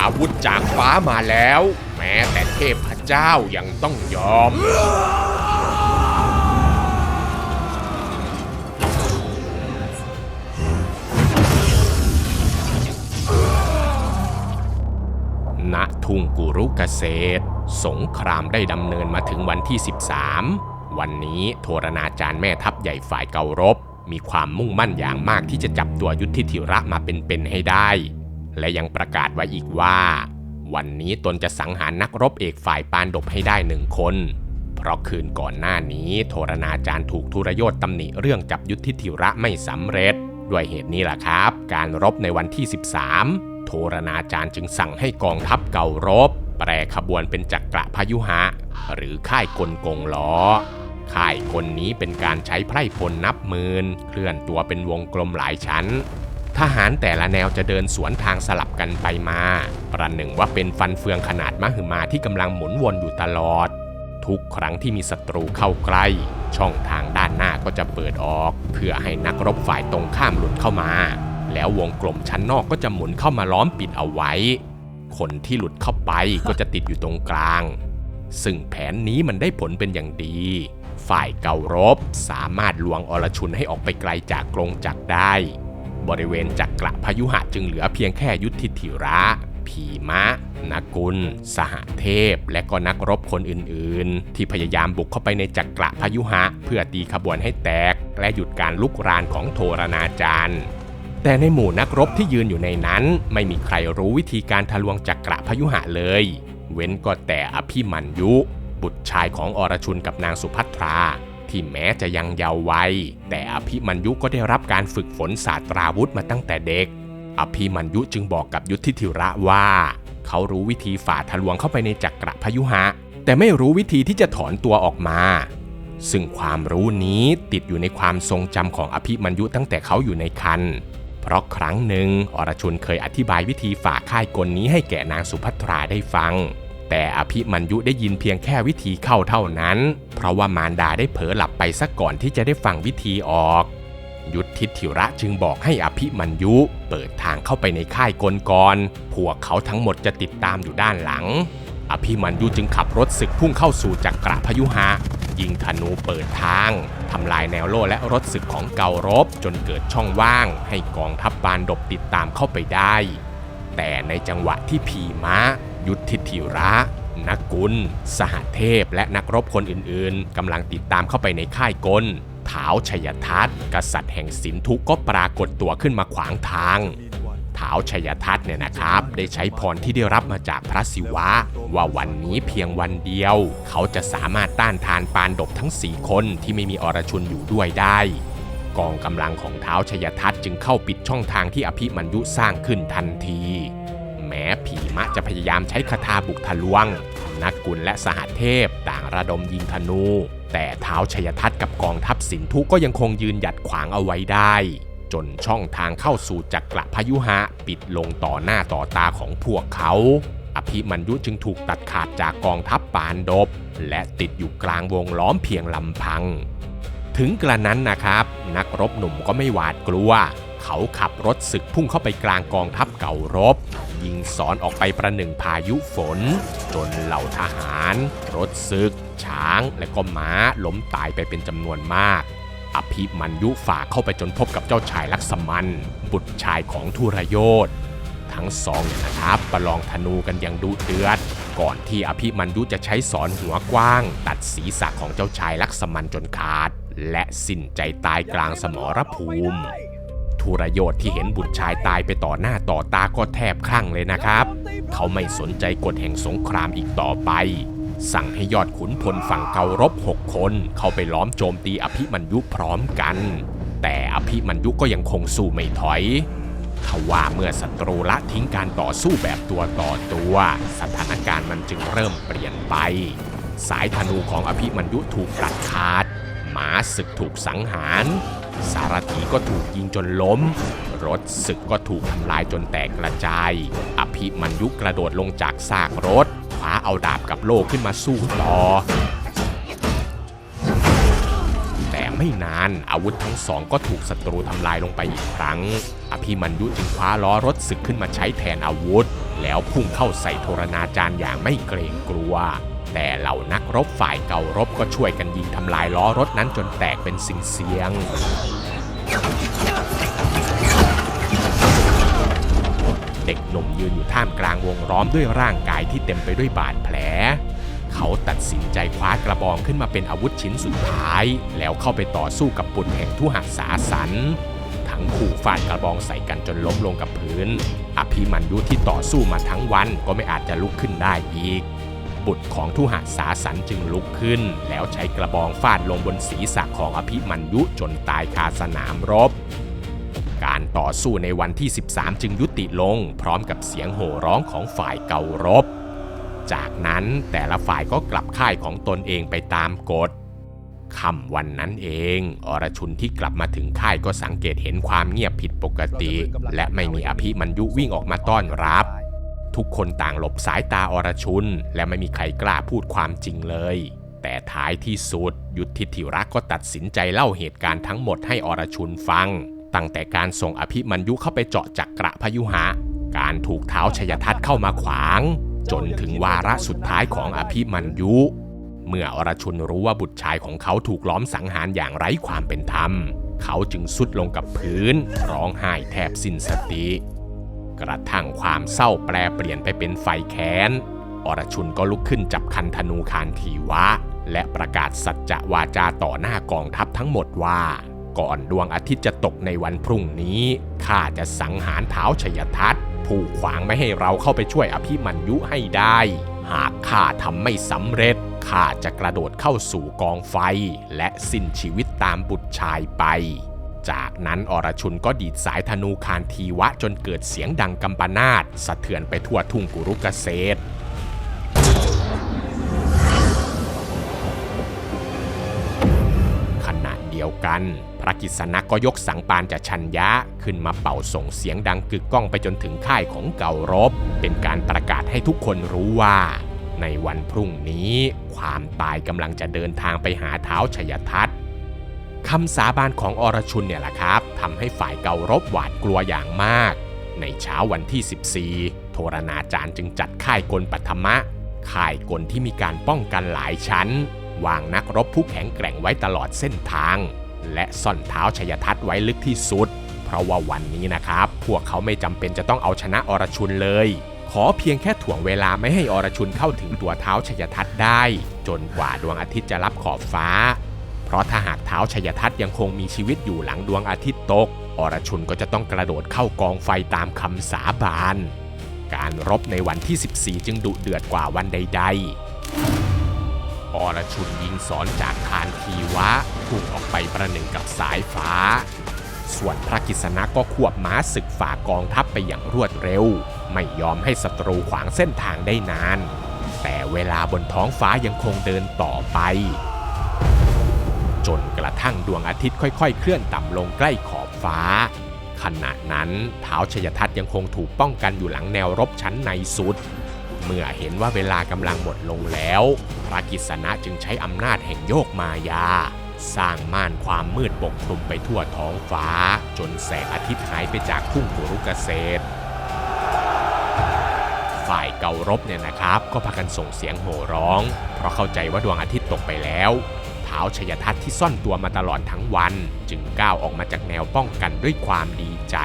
อาวุธจากฟ้ามาแล้วแม้แต่เทพเจ้ายังต้องยอมณทุ่งกุรุเกษตรสงครามได้ดำเนินมาถึงวันที่ 13 วันนี้โทรณาจารย์แม่ทัพใหญ่ฝ่ายเการบมีความมุ่งมั่นอย่างมากที่จะจับตัวยุทธิธิระมาเป็นๆให้ได้และยังประกาศไว้อีกว่าวันนี้ตนจะสังหารนักรบเอกฝ่ายปานดบให้ได้1 คนเพราะคืนก่อนหน้านี้โทรณาจารย์ถูกทุรโยธตำหนิเรื่องจับยุทธิธิระไม่สำเร็จด้วยเหตุนี้แหละครับการรบในวันที่ 13โทรณาจารย์จึงสั่งให้กองทัพเการบแปรขบวนเป็นจักรพยุหะหรือค่ายกลกงล้อค่ายกลนี้เป็นการใช้ไพร่พลนับหมื่นเคลื่อนตัวเป็นวงกลมหลายชั้นทหารแต่ละแนวจะเดินสวนทางสลับกันไปมาประหนึ่งว่าเป็นฟันเฟืองขนาดมหึมาที่กำลังหมุนวนอยู่ตลอดทุกครั้งที่มีศัตรูเข้าใกล้ช่องทางด้านหน้าก็จะเปิดออกเพื่อให้นักรบฝ่ายตรงข้ามหลุดเข้ามาแล้ววงกลมชั้นนอกก็จะหมุนเข้ามาล้อมปิดเอาไว้คนที่หลุดเข้าไปก็จะติดอยู่ตรงกลางซึ่งแผนนี้มันได้ผลเป็นอย่างดีฝ่ายเการบสามารถลวงอรชุนให้ออกไปไกลจากกรงจักรได้บริเวณจักรพยุหะจึงเหลือเพียงแค่ยุทธิธิระพีมะนกุลสหเทพและก็นักรบคนอื่นๆที่พยายามบุกเข้าไปในจักรพยุหะเพื่อตีขบวนให้แตกและหยุดการลุกรานของโทรณาจารย์แต่ในหมู่นักรบที่ยืนอยู่ในนั้นไม่มีใครรู้วิธีการทะลวงจักรพยุหะเลยเว้นก็แต่อภิมัญยุบุตรชายของอรชุนกับนางสุภัทราที่แม้จะยังเยาว์วัยแต่อภิมัญยุก็ได้รับการฝึกฝนศาสตราวุธมาตั้งแต่เด็กอภิมัญยุจึงบอกกับยุทธิธิระว่าเขารู้วิธีฝ่าทะลวงเข้าไปในจักรพยุหะแต่ไม่รู้วิธีที่จะถอนตัวออกมาซึ่งความรู้นี้ติดอยู่ในความทรงจำของอภิมัญยุตั้งแต่เขาอยู่ในครรภ์เพราะครั้งหนึ่งอรชุนเคยอธิบายวิธีฝ่าค่ายกลนี้ให้แก่นางสุภัทราได้ฟังแต่อภิมัญยุได้ยินเพียงแค่วิธีเข้าเท่านั้นเพราะว่ามารดาได้เผลอหลับไปซะก่อนที่จะได้ฟังวิธีออกยุทธิธิระจึงบอกให้อภิมัญยุเปิดทางเข้าไปในค่ายกลก่อนพวกเขาทั้งหมดจะติดตามอยู่ด้านหลังอภิมัญยุจึงขับรถศึกพุ่งเข้าสู่จักรพยุหะยิงธนูเปิดทางทำลายแนวโล่และรถศึกของเการบจนเกิดช่องว่างให้กองทัพปานดบติดตามเข้าไปได้แต่ในจังหวะที่พีมะยุทธิธิระนกุลสหเทพและนักรบคนอื่นๆกำลังติดตามเข้าไปในค่ายกลท้าวชัยทัตกษัตริย์แห่งสินธุก็ปรากฏตัวขึ้นมาขวางทางท้าวชัยทัตเนี่ยนะครับได้ใช้พรที่ได้รับมาจากพระศิวะว่าวันนี้เพียงวันเดียวเขาจะสามารถต้านทานปานดบทั้ง4 คนที่ไม่มีอรชุนอยู่ด้วยได้กองกำลังของท้าวชัยทัตจึงเข้าปิดช่องทางที่อภิมัญยุสร้างขึ้นทันทีแม้พีมะจะพยายามใช้คาถาบุกทะลวงนกุลและสหเทพต่างระดมยิงธนูแต่ท้าวชัยทัตกับกองทัพสินธุก็ยังคงยืนหยัดขวางเอาไว้ได้จนช่องทางเข้าสู่จักรพยุหะปิดลงต่อหน้าต่อตาของพวกเขาอภิมัญยุจึงถูกตัดขาดจากกองทัพปานดบและติดอยู่กลางวงล้อมเพียงลำพังถึงกระนั้นนะครับนักรบหนุ่มก็ไม่หวาดกลัวเขาขับรถศึกพุ่งเข้าไปกลางกองทัพเการบยิงสอนออกไปประหนึ่งพายุฝนจนเหล่าทหารรถศึกช้างและก็ม้าล้มตายไปเป็นจำนวนมากอภิมัญยุฝ่าเข้าไปจนพบกับเจ้าชายลักษมันบุตรชายของทุรโยธทั้งสองนะครับประลองธนูกันอย่างดุเดือดก่อนที่อภิมัญยุจะใช้ศรหัวกว้างตัดศีรษะของเจ้าชายลักษมันจนขาดและสิ้นใจตายกลางสมรภูมิทุรโยธที่เห็นบุตรชายตายไปต่อหน้าต่อตาก็แทบคลั่งเลยนะครับเขาไม่สนใจกฎแห่งสงครามอีกต่อไปสั่งให้ยอดขุนพลฝั่งเการบ6 คนเข้าไปล้อมโจมตีอภิมัญยุพร้อมกันแต่อภิมัญยุก็ยังคงสู้ไม่ถอยทว่าเมื่อศัตรูละทิ้งการต่อสู้แบบตัวต่อตัวสถานการณ์มันจึงเริ่มเปลี่ยนไปสายธนูของอภิมัญยุถูกตัดขาดม้าศึกถูกสังหารสารถีก็ถูกยิงจนล้มรถศึกก็ถูกทำลายจนแตกกระจายอภิมัญยุกระโดดลงจากซากรถคว้าเอาดาบกับโล่ขึ้นมาสู้ต่อแต่ไม่นานอาวุธทั้งสองก็ถูกศัตรูทำลายลงไปอีกครั้งอภิมัญยุจึงคว้าล้อรถศึกขึ้นมาใช้แทนอาวุธ แล้วพุ่งเข้าใส่โทรณาจารย์อย่างไม่เกรงกลัวแต่เหล่านักรบฝ่ายเก่ารบก็ช่วยกันยิงทำลายล้อรถนั้นจนแตกเป็นเสียงเด็กหนุ่มยืนอยู่ท่ามกลางวงล้อมด้วยร่างกายที่เต็มไปด้วยบาดแผลเขาตัดสินใจคว้ากระบองขึ้นมาเป็นอาวุธชิ้นสุดท้ายแล้วเข้าไปต่อสู้กับบุตรแห่งทุหสาสันทั้งคู่ฟาดกระบองใส่กันจนล้มลงกับพื้นอภิมัญยุที่ต่อสู้มาทั้งวันก็ไม่อาจจะลุกขึ้นได้อีกบุตรของทุหสาสันจึงลุกขึ้นแล้วใช้กระบองฟาดลงบนศีรษะของอภิมัญยุจนตายคาสนามรบการต่อสู้ในวันที่13จึงยุติลงพร้อมกับเสียงโห่ร้องของฝ่ายเก่ารบจากนั้นแต่ละฝ่ายก็กลับค่ายของตนเองไปตามกฎค่ำวันนั้นเองอรชุนที่กลับมาถึงค่ายก็สังเกตเห็นความเงียบผิดปกติและไม่มีอภิมัญยุวิ่งออกมาต้อนรับทุกคนต่างหลบสายตาอรชุนและไม่มีใครกล้าพูดความจริงเลยแต่ท้ายที่สุดยุทธิธิระก็ตัดสินใจเล่าเหตุการณ์ทั้งหมดให้อรชุนฟังตั้งแต่การส่งอภิมัญยุเข้าไปเจาะจักระพยุหะการถูกเท้าชยทัตเข้ามาขวางจนถึงวาระสุดท้ายของอภิมัญยุเมื่ออรชุนรู้ว่าบุตรชายของเขาถูกล้อมสังหารอย่างไร้ความเป็นธรรมเขาจึงทรุดลงกับพื้นร้องไห้แทบสิ้นสติกระทั่งความเศร้าแปรเปลี่ยนไปเป็นไฟแค้นอรชุนก็ลุกขึ้นจับคันธนูคานทีวะและประกาศสัจจะวาจาต่อหน้ากองทัพทั้งหมดว่าก่อนดวงอาทิตย์จะตกในวันพรุ่งนี้ข้าจะสังหารท้าวชยทัตผู้ขวางไม่ให้เราเข้าไปช่วยอภิมัญยุให้ได้หากข้าทำไม่สำเร็จข้าจะกระโดดเข้าสู่กองไฟและสิ้นชีวิตตามบุตรชายไปจากนั้นอรชุนก็ดีดสายธนูคานทีวะจนเกิดเสียงดังกำปนาตสะเทือนไปทั่วทุ่งกุรุเกษตรขณะเดียวกันพระกิษณะก็ยกสังปานจชัญญะขึ้นมาเป่าส่งเสียงดังกึกก้องไปจนถึงค่ายของเก่ารบเป็นการประกาศให้ทุกคนรู้ว่าในวันพรุ่งนี้ความตายกำลังจะเดินทางไปหาท้าวชยทัตคำสาบานของอรชุนเนี่ยแหละครับทำให้ฝ่ายเก่ารบหวาดกลัวอย่างมากในเช้าวันที่14โทรณาจารย์จึงจัดค่ายกลปัทมะค่ายกลที่มีการป้องกันหลายชั้นวางนักรบผู้แข็งแกร่งไว้ตลอดเส้นทางและซ่อนเท้าชยทัตไว้ลึกที่สุดเพราะว่าวันนี้นะครับพวกเขาไม่จำเป็นจะต้องเอาชนะอรชุนเลยขอเพียงแค่ถ่วงเวลาไม่ให้อรชุนเข้าถึงตัวเท้าชยทัตได้จนกว่าดวงอาทิตย์จะลับขอบฟ้าเพราะถ้าหากเท้าชยทัตยังคงมีชีวิตอยู่หลังดวงอาทิตย์ตกอรชุนก็จะต้องกระโดดเข้ากองไฟตามคำสาบานการรบในวันที่14จึงดุเดือดกว่าวันใดๆอรชุนยิงสอนจากคานทีวะพุ่งออกไปประหนึ่งกับสายฟ้าส่วนพระกิษณะก็ควบม้าศึกฝ่ากองทัพไปอย่างรวดเร็วไม่ยอมให้ศัตรูขวางเส้นทางได้นานแต่เวลาบนท้องฟ้ายังคงเดินต่อไปจนกระทั่งดวงอาทิตย์ค่อยๆเคลื่อนต่ำลงใกล้ขอบฟ้าขณะนั้นท้าวชยทัตยังคงถูกป้องกันอยู่หลังแนวรบชั้นในสุดเมื่อเห็นว่าเวลากำลังหมดลงแล้วพระกิษณะจึงใช้อำนาจแห่งโยกมายาสร้างม่านความมืดปกคลุมไปทั่วท้องฟ้าจนแสงอาทิตย์หายไปจากทุ่งกุรุเกษตรฝ่ายเก่ารบเนี่ยนะครับก็พากันส่งเสียงโห่ร้องเพราะเข้าใจว่าดวงอาทิตย์ตกไปแล้วท้าวชยทัตที่ซ่อนตัวมาตลอดทั้งวันจึงก้าวออกมาจากแนวป้องกันด้วยความดีใจ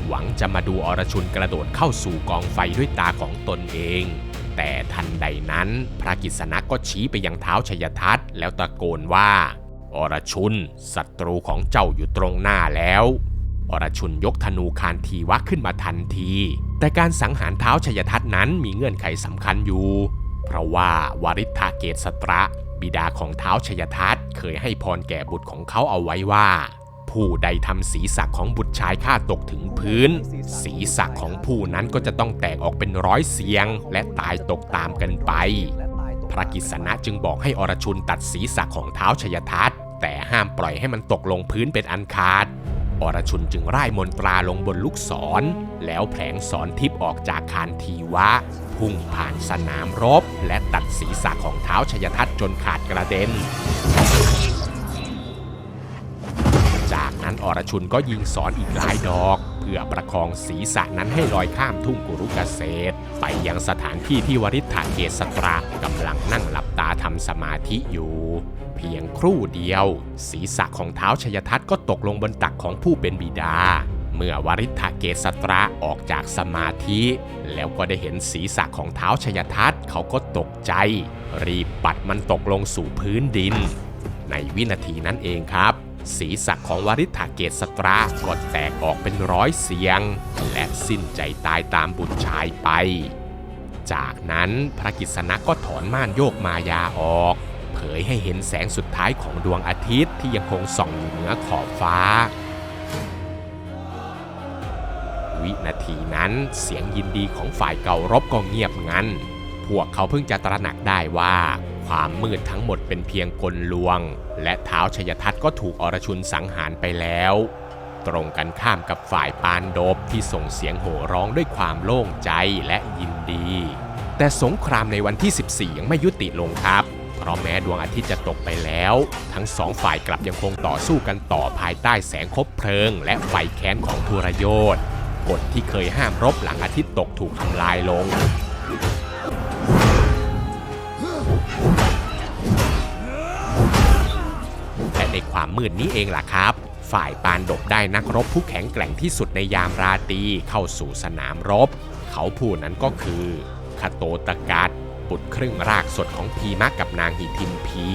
หวังจะมาดูอรชุนกระโดดเข้าสู่กองไฟด้วยตาของตนเองแต่ทันใดนั้นพระกิษณะก็ชี้ไปยังท้าวชยทัตแล้วตะโกนว่าอรชุนศัตรูของเจ้าอยู่ตรงหน้าแล้วอรชุนยกธนูคานทีวะขึ้นมาทันทีแต่การสังหารท้าวชยทัตนั้นมีเงื่อนไขสำคัญอยู่เพราะว่าวริทธเกศสตระบิดาของท้าวชยทัตเคยให้พรแก่บุตรของเขาเอาไว้ว่าผู้ใดทำศีรษะของบุตรชายข้าตกถึงพื้นศีรษะของผู้นั้นก็จะต้องแตกออกเป็นร้อยเสียงและตายตกตามกันไปพระกิษณะจึงบอกให้อรชุนตัดศีรษะของท้าวชยทัตแต่ห้ามปล่อยให้มันตกลงพื้นเป็นอันขาดอรชุนจึงร่ายมนตราลงบนลูกศรแล้วแผลงศรทิพย์ออกจากคานทีวะพุ่งผ่านสนามรบและตัดศีรษะของท้าวชยทัตจนขาดกระเด็นจากนั้นอรชุนก็ยิงศรอีกหลายดอกเ พื่อประคองศีรษะนั้นให้ลอยข้ามทุ่งกุรุเกษตรไปยังสถานที่ที่วริษฐเกศตรากำลังนั่งหลับตาทำสมาธิอยู่เพียงครู่เดียวศีรษะของท้าวชัยทัตก็ตกลงบนตักของผู้เป็นบิดาเมื่อวริษฐเกศตราออกจากสมาธิแล้วก็ได้เห็นศีรษะของท้าวชัยทัตเขาก็ตกใจรีบปัดมันตกลงสู่พื้นดินในวินาทีนั้นเองครับศีรษะของวริษฐเกศตราก็แตกออกเป็นร้อยเสียงและสิ้นใจตายตามบุตรชายไปจากนั้นพระกฤษณะก็ถอนม่านโยกมายาออกเผยให้เห็นแสงสุดท้ายของดวงอาทิตย์ที่ยังคงส่องอยู่เหนือขอบฟ้าวินาทีนั้นเสียงยินดีของฝ่ายเก่ารบก็เงียบงันพวกเขาเพิ่งจะตระหนักได้ว่าความมืดทั้งหมดเป็นเพียงกลลวงและท้าวชัยทัตก็ถูกอรชุนสังหารไปแล้วตรงกันข้ามกับฝ่ายปานดบที่ส่งเสียงโห่ร้องด้วยความโล่งใจและยินดีแต่สงครามในวันที่ 14 ยังไม่ยุติลงครับเพราะแม้ดวงอาทิตย์จะตกไปแล้วทั้งสองฝ่ายกลับยังคงต่อสู้กันต่อภายใต้แสงคบเพลิงและไฟแค้นของทรยศกฎที่เคยห้ามรบหลังอาทิตย์ตกถูกทำลายลงแต่ในความมืดนี้เองล่ะครับฝ่ายปานดบได้นักรบผู้แข็งแกร่งที่สุดในยามราตรีเข้าสู่สนามรบเขาผู้นั้นก็คือคโตตกัสบุตรครึ่งรากสดของพีมะกับนางหิทิมพี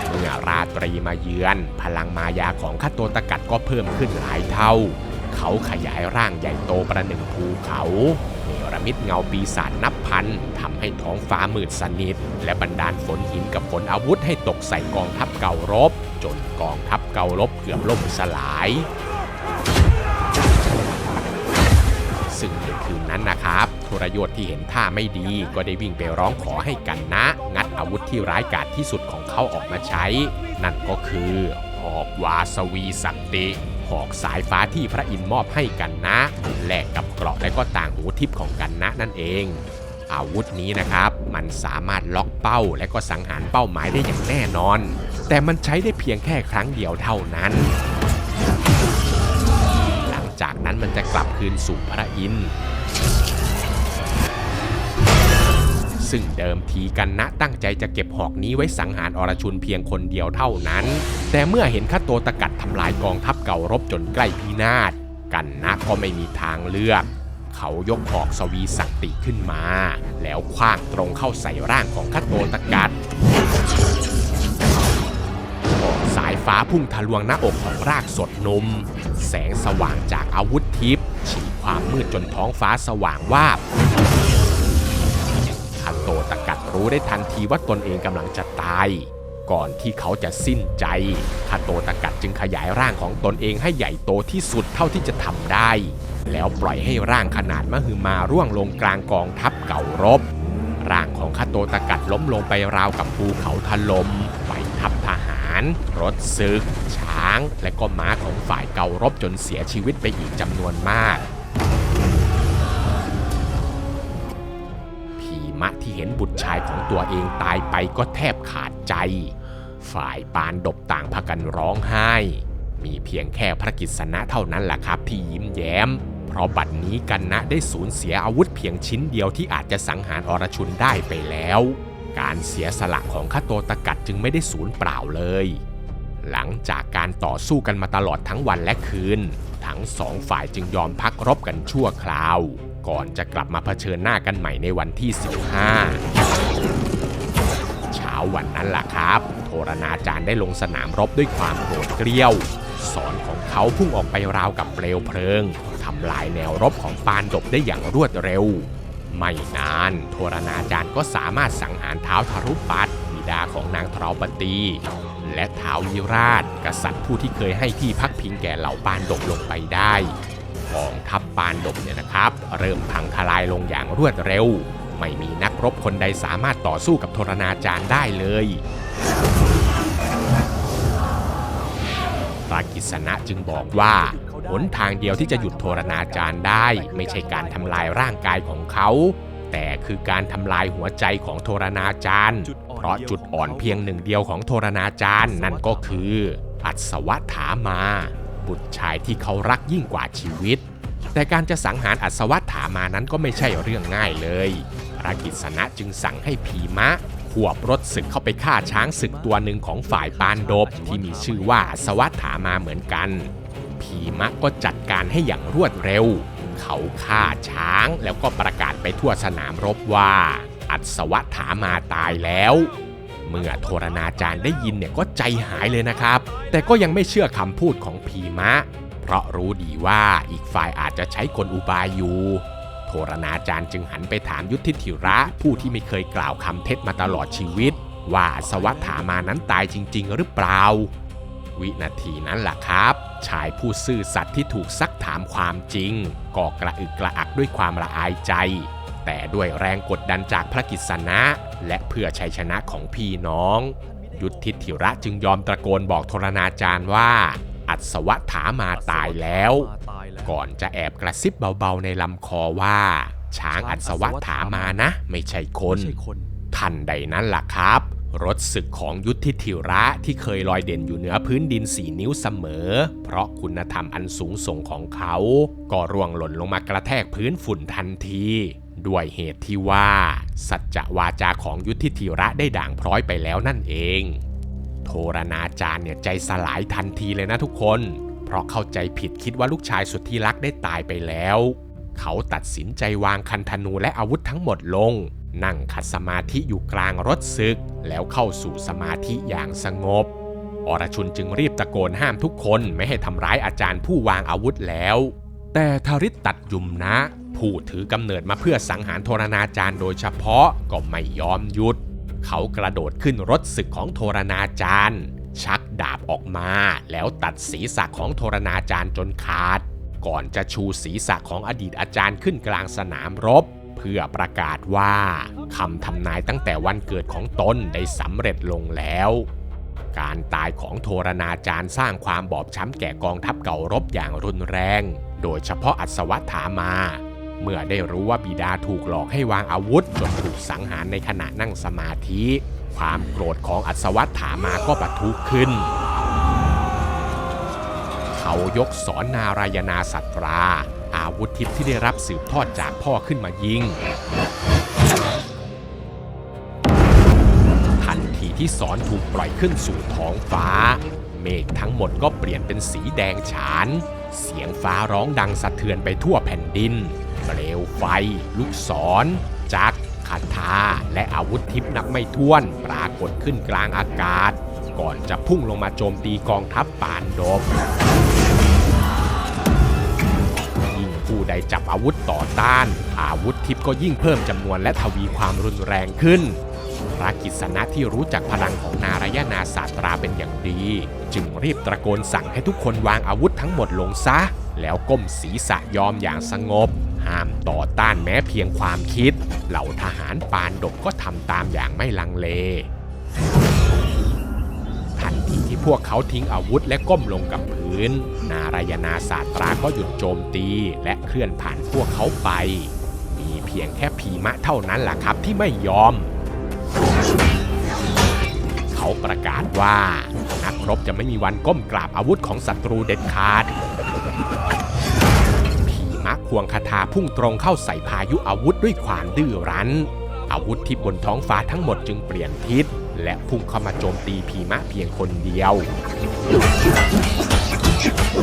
เมื่อราตรีมาเยือนพลังมายาของคโตตกัสก็เพิ่มขึ้นหลายเท่าเขาขยายร่างใหญ่โตประหนึ่งภูเขาเนรมิตเงาปีศาจนับพันทำให้ท้องฟ้ามืดสนิทและบันดาลฝนหินกับฝนอาวุธให้ตกใส่กองทัพเก่ารบจนกองทัพเก่ารบเกือบล่มสลายซึ่งในคืนนั้นนะครับทรยศที่เห็นท่าไม่ดีก็ได้วิ่งไปร้องขอให้กันนะงัดอาวุธที่ร้ายกาจที่สุดของเขาออกมาใช้นั่นก็คือหอกวาสวีสันติหอกสายฟ้าที่พระอินทร์มอบให้กันนะแลกกับเกราะและก็ต่างหูทิพย์ของกันนะนั่นเองอาวุธนี้นะครับมันสามารถล็อกเป้าและก็สังหารเป้าหมายได้อย่างแน่นอนแต่มันใช้ได้เพียงแค่ครั้งเดียวเท่านั้นจากนั้นมันจะกลับคืนสู่พระอินทร์ซึ่งเดิมทีกันนะตั้งใจจะเก็บหอกนี้ไว้สังหารอรชุนเพียงคนเดียวเท่านั้นแต่เมื่อเห็นคโตตกัสทำลายกองทัพเก่ารบจนใกล้พินาศกันนะก็ไม่มีทางเลือกเขายกหอกสวีสันติขึ้นมาแล้วขว้างตรงเข้าใส่ร่างของคโตตกัสสายฟ้าพุ่งทะลวงหน้าอกของรากสดหนุ่มแสงสว่างจากอาวุธทิพย์ฉีกความมืดจนท้องฟ้าสว่างวาบคโตตกัสรู้ได้ทันทีว่าตนเองกำลังจะตายก่อนที่เขาจะสิ้นใจคโตตกัสจึงขยายร่างของตนเองให้ใหญ่โตที่สุดเท่าที่จะทำได้แล้วปล่อยให้ร่างขนาดมหึมาร่วงลงกลางกองทัพเก่ารบร่างของคโตตกัสล้มลงไปราวกับภูเขาถล่มไปทับทหารรถศึกช้างและก็ม้าของฝ่ายเก่ารบจนเสียชีวิตไปอีกจำนวนมากพีมะที่เห็นบุตรชายของตัวเองตายไปก็แทบขาดใจฝ่ายปานดบต่างพากันร้องไห้มีเพียงแค่พระกฤษณะเท่านั้นแหละครับที่ยิ้มแย้มเพราะบัดนี้กันนะได้สูญเสียอาวุธเพียงชิ้นเดียวที่อาจจะสังหารอรชุนได้ไปแล้วการเสียสละของคโตตกัสจึงไม่ได้สูญเปล่าเลยหลังจากการต่อสู้กันมาตลอดทั้งวันและคืนทั้งสองฝ่ายจึงยอมพักรบกันชั่วคราวก่อนจะกลับมาเผชิญหน้ากันใหม่ในวันที่ 15 เช้าวันนั้นล่ะครับโทรณาจารย์ได้ลงสนามรบด้วยความโกรธเกรี้ยวศรของเขาพุ่งออกไปราวกับเปลวเพลิงทำลายแนวรบของปานดบได้อย่างรวดเร็วไม่นานโทรณาจารย์ก็สามารถสังหารท้าวทรุปัตต์บิดาของนางทราวปตีและท้าววิราชกษัตริย์ผู้ที่เคยให้ที่พักพิงแก่เหล่าปานดบลงไปได้กองทัพปานดบเนี่ยนะครับเริ่มพังทลายลงอย่างรวดเร็วไม่มีนักรบคนใดสามารถต่อสู้กับโทรณาจารย์ได้เลยพระกฤษณะจึงบอกว่าหนทางเดียวที่จะหยุดโทรณาจารย์ได้ไม่ใช่การทำลายร่างกายของเขาแต่คือการทำลายหัวใจของโทรณาจารย์เพราะจุดอ่อนเพียงหนึ่งเดียวของโทรณาจารย์นั่นก็คือ อัศวถามาบุตรชายที่เขารักยิ่งกว่าชีวิตแต่การจะสังหารอัศวถามานั้นก็ไม่ใช่เรื่องง่ายเลยพระกิษณะจึงสั่งให้พีมะขวบรถศึกเข้าไปฆ่าช้างศึกตัวหนึ่งของฝ่ายปานดบที่มีชื่อว่าอัศวถามาเหมือนกันพีมะก็จัดการให้อย่างรวดเร็วเขาฆ่าช้างแล้วก็ประกาศไปทั่วสนามรบว่าอัศวถามาตายแล้วเมื่อโทรณาจารย์ได้ยินเนี่ยก็ใจหายเลยนะครับแต่ก็ยังไม่เชื่อคำพูดของพีมะเพราะรู้ดีว่าอีกฝ่ายอาจจะใช้กลอุบายอยู่โทรณาจารย์จึงหันไปถามยุทธิธิระผู้ที่ไม่เคยกล่าวคำเท็จมาตลอดชีวิตว่าอัศวถามานั้นตายจริงๆหรือเปล่าวินาทีนั้นล่ะครับชายผู้ซื่อสัตย์ที่ถูกซักถามความจริงก็กระอึกกระอักด้วยความละอายใจแต่ด้วยแรงกดดันจากพระกิษณะและเพื่อชัยชนะของพี่น้องยุทธิธิระจึงยอมตะโกนบอกโทรณาจารย์ว่าอัศวถามาตายแล้วก่อนจะแอบกระซิบเบาๆในลำคอว่าช้างอัศวถามานะไม่ใช่คนทันใดนั้นล่ะครับรถศึกของยุทธิธิระที่เคยลอยเด่นอยู่เหนือพื้นดิน4 นิ้วเสมอเพราะคุณธรรมอันสูงส่งของเขาก็ร่วงหล่นลงมากระแทกพื้นฝุ่นทันทีด้วยเหตุที่ว่าสัจวาจาของยุทธิธิระได้ด่างพร้อยไปแล้วนั่นเองโทรณาจารย์เนี่ยใจสลายทันทีเลยนะทุกคนเพราะเข้าใจผิดคิดว่าลูกชายสุดที่รักได้ตายไปแล้วเขาตัดสินใจวางคันธนูและอาวุธทั้งหมดลงนั่งขัดสมาธิอยู่กลางรถศึกแล้วเข้าสู่สมาธิอย่างสงบอรชุนจึงรีบตะโกนห้ามทุกคนไม่ให้ทำร้ายอาจารย์ผู้วางอาวุธแล้วแต่ทริตตัดยุมนะผู้ถือกำเนิดมาเพื่อสังหารโทรณาจารย์โดยเฉพาะก็ไม่ยอมหยุดเขากระโดดขึ้นรถศึกของโทรณาจารย์ชักดาบออกมาแล้วตัดศีรษะของโทรณาจารย์จนขาดก่อนจะชูศีรษะของอดีตอาจารย์ขึ้นกลางสนามรบเพื่อประกาศว่าคำทำนายตั้งแต่วันเกิดของตนได้สำเร็จลงแล้วการตายของโทรณาจารย์สร้างความบอบช้ำแก่กองทัพเก่ารบอย่างรุนแรงโดยเฉพาะอัศวถามาเมื่อได้รู้ว่าบิดาถูกหลอกให้วางอาวุธจนถูกสังหารในขณะนั่งสมาธิความโกรธของอัศวถามาก็ปะทุขึ้นเขายกศรนารายณาสัตราอาวุธทิพย์ที่ได้รับสืบทอดจากพ่อขึ้นมายิงทันทีที่ศรถูกปล่อยขึ้นสู่ท้องฟ้าเมฆทั้งหมดก็เปลี่ยนเป็นสีแดงฉานเสียงฟ้าร้องดังสะเทือนไปทั่วแผ่นดินเปลวไฟลูกศรจักรคาถาและอาวุธทิพย์นับไม่ถ้วนปรากฏขึ้นกลางอากาศก่อนจะพุ่งลงมาโจมตีกองทัพปานดบยิ่งผู้ใดจับอาวุธต่อต้านอาวุธทิพย์ก็ยิ่งเพิ่มจำนวนและทวีความรุนแรงขึ้นพระกิษณะที่รู้จักพลังของนารายณาศาสตราเป็นอย่างดีจึงรีบตะโกนสั่งให้ทุกคนวางอาวุธทั้งหมดลงซะแล้วก้มศีรษะยอมอย่างสงบห้ามต่อต้านแม้เพียงความคิดเหล่าทหารปานดบก็ทำตามอย่างไม่ลังเลทันทีที่พวกเขาทิ้งอาวุธและก้มลงกับพื้นนารายณาศาสตราก็หยุดโจมตีและเคลื่อนผ่านพวกเขาไปมีเพียงแค่พีมะเท่านั้นล่ะครับที่ไม่ยอมเขาประกาศว่านักรบจะไม่มีวันก้มกราบอาวุธของศัตรูเด็ดขาดพีมะควงคาถาพุ่งตรงเข้าใส่พายุอาวุธด้วยความดื้อรั้นอาวุธที่บนท้องฟ้าทั้งหมดจึงเปลี่ยนทิศและพุ่งเข้ามาโจมตีพีมะเพียงคนเดียว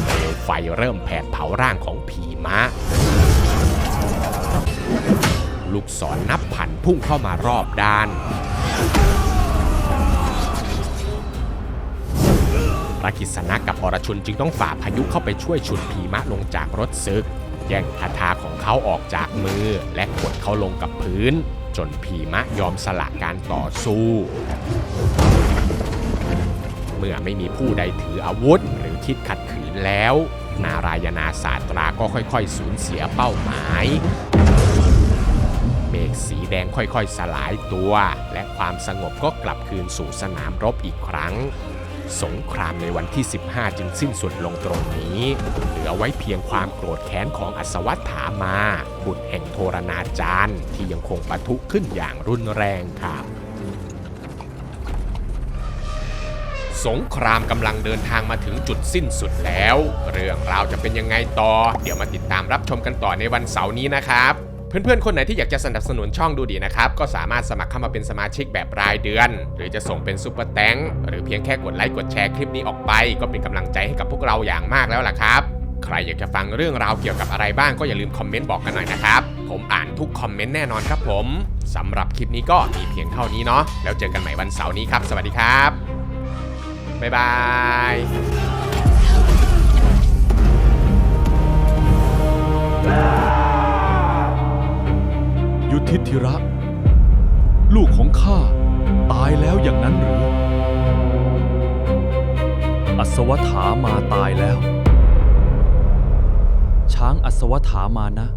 เปลวไฟเริ่มแผดเผาร่างของพีมะลูกศรนับพันพุ่งเข้ามารอบด้านพระกิษณะกับอรชุนจึงต้องฝ่าพายุเข้าไปช่วยฉุดพีมะลงจากรถศึกแย่งคาถาของเขาออกจากมือและกดเขาลงกับพื้นจนพีมะยอมสละการต่อสู้เมื่อไม่มีผู้ใดถืออาวุธหรือคิดขัดขืนแล้วนารายณาศาสตราก็ค่อยๆสูญเสียเป้าหมายเมฆสีแดงค่อยๆสลายตัวและความสงบก็กลับคืนสู่สนามรบอีกครั้งสงครามในวันที่15จึงสิ้นสุดลงตรงนี้เหลือไว้เพียงความโกรธแค้นของอัศวถามาบุตรแห่งโทรณาจารย์ที่ยังคงปะทุขึ้นอย่างรุนแรงครับ สงครามกำลังเดินทางมาถึงจุดสิ้นสุดแล้ว เรื่องราวจะเป็นยังไงต่อ เดี๋ยวมาติดตามรับชมกันต่อในวันเสาร์นี้นะครับเพื่อนๆคนไหนที่อยากจะสนับสนุนช่องดูดีนะครับก็สามารถสมัครเข้ามาเป็นสมาชิกแบบรายเดือนหรือจะส่งเป็นซุปเปอร์แตงหรือเพียงแค่กดไลค์กดแชร์คลิปนี้ออกไปก็เป็นกำลังใจให้กับพวกเราอย่างมากแล้วล่ะครับใครอยากจะฟังเรื่องราวเกี่ยวกับอะไรบ้างก็อย่าลืมคอมเมนต์บอกกันหน่อยนะครับผมอ่านทุกคอมเมนต์แน่นอนครับผมสำหรับคลิปนี้ก็มีเพียงเท่านี้เนาะแล้วเจอกันใหม่วันเสาร์นี้ครับสวัสดีครับบ๊ายบายยุทธิธิระลูกของข้าตายแล้วอย่างนั้นหรืออัศวถามาตายแล้วช้างอัศวถามานะ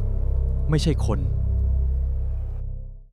ไม่ใช่คน